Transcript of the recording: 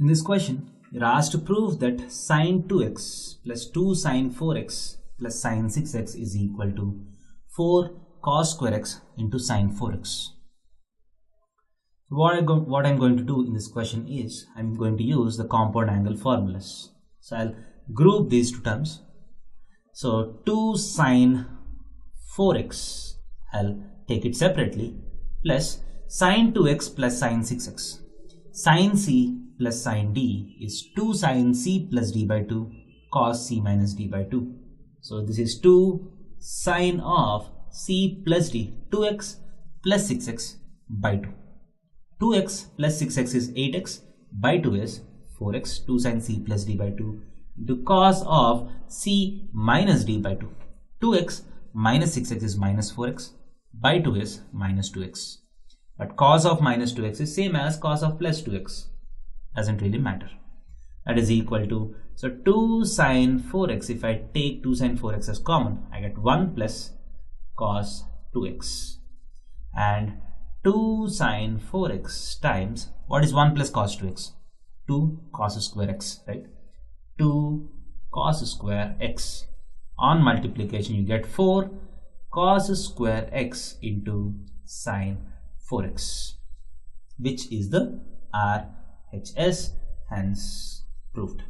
In this question, you're asked to prove that sine 2x plus 2 sine 4x plus sine 6x is equal to 4 cos square x into sine 4x. What I'm going to do in this question is I'm going to use the compound angle formulas. So I'll group these two terms. So 2 sine 4x, I'll take it separately, plus sine 2x plus sine 6x. Sine c plus sine d is 2 sine c plus d by 2 cos c minus d by 2. So this is 2 sine of c plus d, 2x plus 6x by 2. 2x plus 6x is 8x by 2 is 4x, 2 sine c plus d by 2 into cos of c minus d by 2. 2x minus 6x is minus 4x by 2 is minus 2x. But cos of minus 2x is same as cos of plus 2x. Doesn't really matter. That is equal to, so 2 sine 4x, if I take 2 sine 4x as common, I get 1 plus cos 2x. And 2 sine 4x times, what is 1 plus cos 2x? 2 cos square x, right? 2 cos square x. On multiplication, you get 4 cos square x into sine 4x, which is the RHS, hence proved.